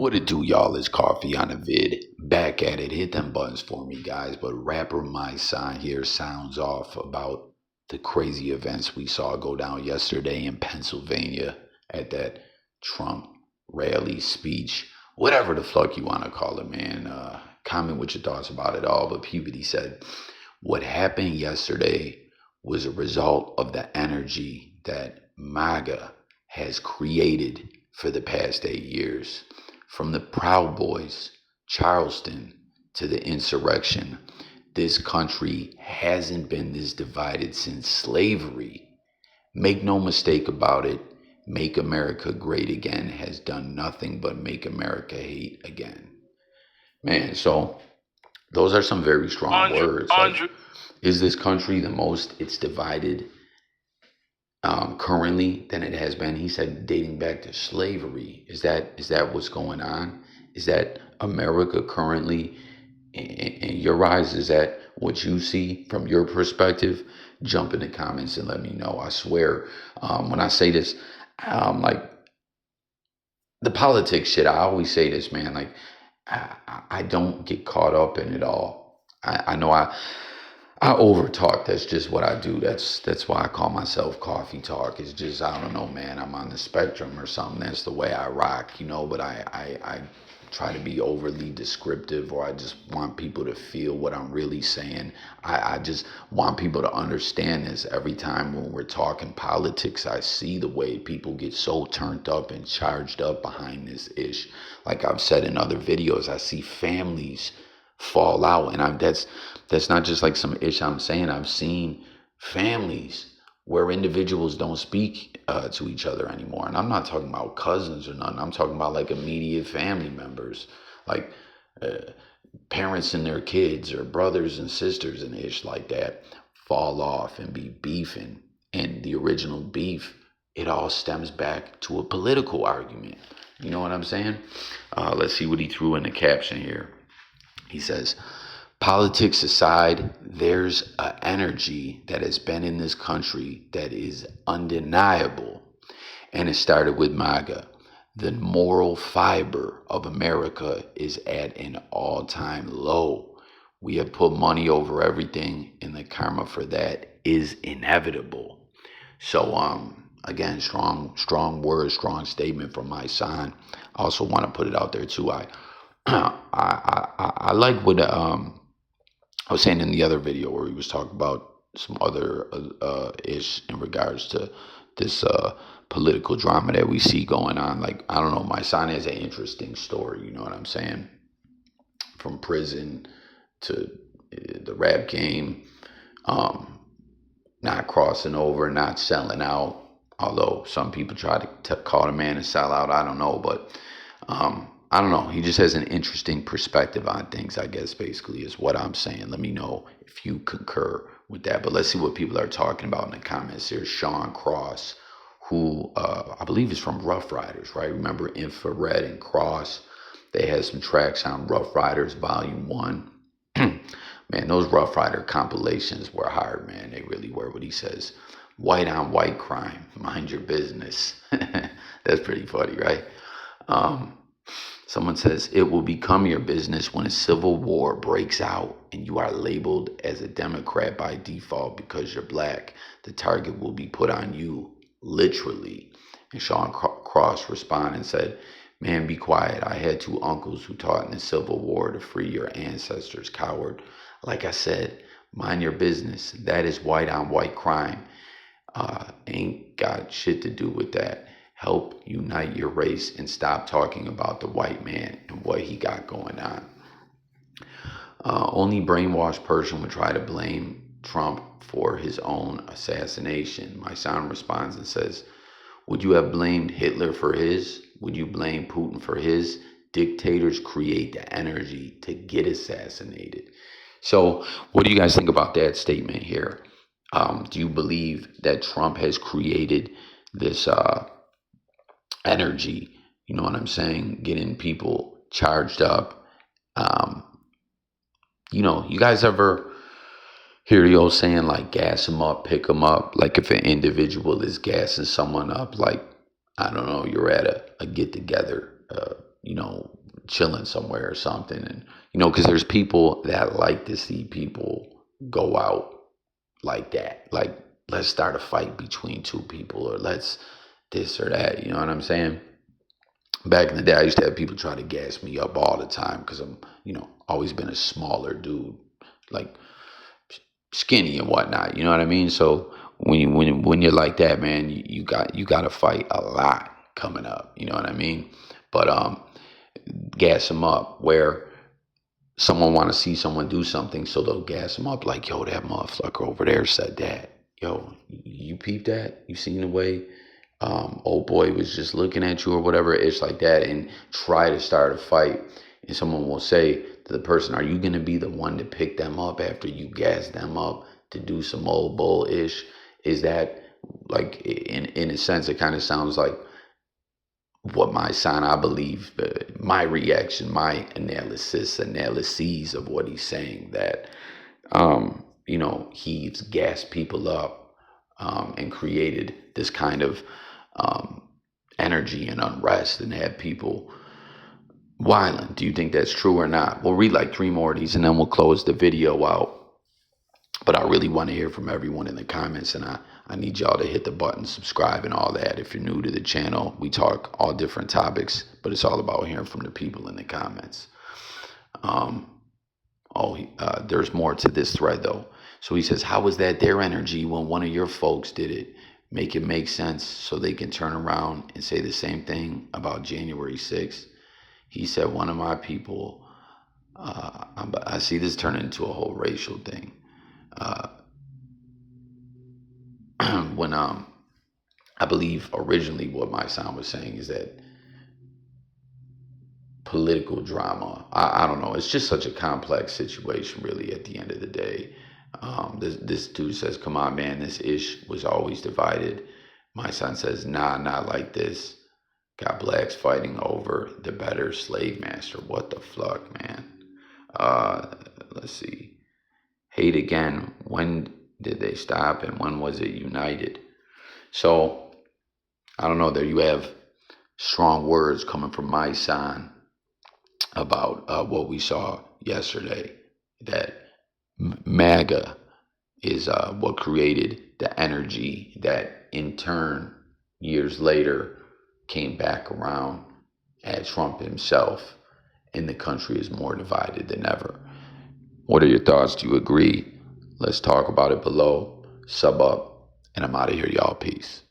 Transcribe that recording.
What it do, y'all? Is Coffee on a vid. Back at it. Hit them buttons for me, guys. But rapper Mysonne here sounds off about the crazy events we saw go down yesterday in Pennsylvania at that Trump rally speech. Whatever the fuck you want to call it, man. Comment what your thoughts about it all. But Puberty said, what happened yesterday was a result of the energy that Maga has created for the past 8 years. From the Proud Boys, Charleston, to the insurrection, this country hasn't been this divided since slavery. Make no mistake about it, Make America Great Again has done nothing but make America hate again. Man, so those are some very strong words. Like, is this country the most it's divided currently than it has been? He said dating back to slavery. Is that what's going on? Is that America currently, in your eyes? Is that what you see from your perspective? Jump in the comments and let me know. I swear, when I say this, like the politics shit, I always say this, man. Like I don't get caught up in it all. I know I over talk. That's just what I do. That's why I call myself Coffee Talk. It's just, I don't know, man. I'm on the spectrum or something. That's the way I rock, but I try to be overly descriptive, or I just want people to feel what I'm really saying. I just want people to understand this. Every time when we're talking politics, I see the way people get so turned up and charged up behind this ish. Like I've said in other videos, I see families fall out, and that's not just like some ish I'm saying. I've seen families where individuals don't speak to each other anymore, and I'm not talking about cousins or nothing. I'm talking about like immediate family members, like parents and their kids, or brothers and sisters and ish like that, fall off and be beefing. And the original beef, it all stems back to a political argument. You know what I'm saying? Let's see what he threw in the caption here. He says, politics aside, there's an energy that has been in this country that is undeniable. And it started with Maga. The moral fiber of America is at an all-time low. We have put money over everything, and the karma for that is inevitable. So, again, strong words, strong statement from Mysonne. I also want to put it out there too. I like what I was saying in the other video where he was talking about some other ish in regards to this political drama that we see going on. Like, I don't know, Mysonne has an interesting story, you know what I'm saying? From prison to the rap game, not crossing over, not selling out. Although some people try to call the man a sellout, I don't know, but I don't know. He just has an interesting perspective on things, I guess, basically, is what I'm saying. Let me know if you concur with that. But let's see what people are talking about in the comments. Here's Sean Cross, who I believe is from Rough Riders, right? Remember Infrared and Cross? They had some tracks on Rough Riders Volume 1. Man, those Rough Rider compilations were hard, man. They really were. What he says, white on white crime, mind your business. That's pretty funny, right? Someone says, it will become your business when a civil war breaks out and you are labeled as a Democrat by default because you're black. The target will be put on you, literally. And Sean Cross responded and said, man, be quiet. I had 2 uncles who taught in the Civil War to free your ancestors, coward. Like I said, mind your business. That is white on white crime. Ain't got shit to do with that. Help unite your race and stop talking about the white man and what he got going on. Only brainwashed person would try to blame Trump for his own assassination. Mysonne responds and says, would you have blamed Hitler for his? Would you blame Putin for his? Dictators create the energy to get assassinated. So what do you guys think about that statement here? Do you believe that Trump has created this energy, you know what I'm saying, getting people charged up? You guys ever hear the old saying, like, gas them up, pick them up? Like, if an individual is gassing someone up, like, I don't know, you're at a get together, chilling somewhere or something, and because there's people that like to see people go out like that, like let's start a fight between two people, or let's this or that. You know what I'm saying? Back in the day, I used to have people try to gas me up all the time because I'm, always been a smaller dude, like skinny and whatnot. You know what I mean? So when you're like that, man, you got to fight a lot coming up. You know what I mean? But gas them up where someone want to see someone do something, so they'll gas them up like, yo, that motherfucker over there said that. Yo, you peeped that? You seen the way old boy was just looking at you or whatever? It's like that, and try to start a fight. And someone will say to the person, are you going to be the one to pick them up after you gas them up to do some old bull-ish? Is that, like, in a sense, it kind of sounds like what my sign, I believe, my reaction, my analyses of what he's saying, that, he's gassed people up and created this kind of energy and unrest and had people wilding. Do you think that's true or not? We'll read like 3 more of these and then we'll close the video out. But I really want to hear from everyone in the comments, and I need y'all to hit the button, subscribe, and all that. If you're new to the channel, we talk all different topics, but it's all about hearing from the people in the comments. There's more to this thread, though. So he says, how was that their energy when one of your folks did it? Make it make sense so they can turn around and say the same thing about January 6th. He said, one of my people, I see this turn into a whole racial thing. When I believe originally what my son was saying is that political drama, I don't know, it's just such a complex situation really at the end of the day. This dude says, come on man, this ish was always divided. My son says, nah, not like this. Got blacks fighting over the better slave master. What the fuck, man? Let's see. Hate again. When did they stop and when was it united? So, I don't know. There you have strong words coming from my son about what we saw yesterday. That Maga is what created the energy that in turn, years later, came back around at Trump himself, and the country is more divided than ever. What are your thoughts? Do you agree? Let's talk about it below. Sub up, and I'm out of here, y'all. Peace.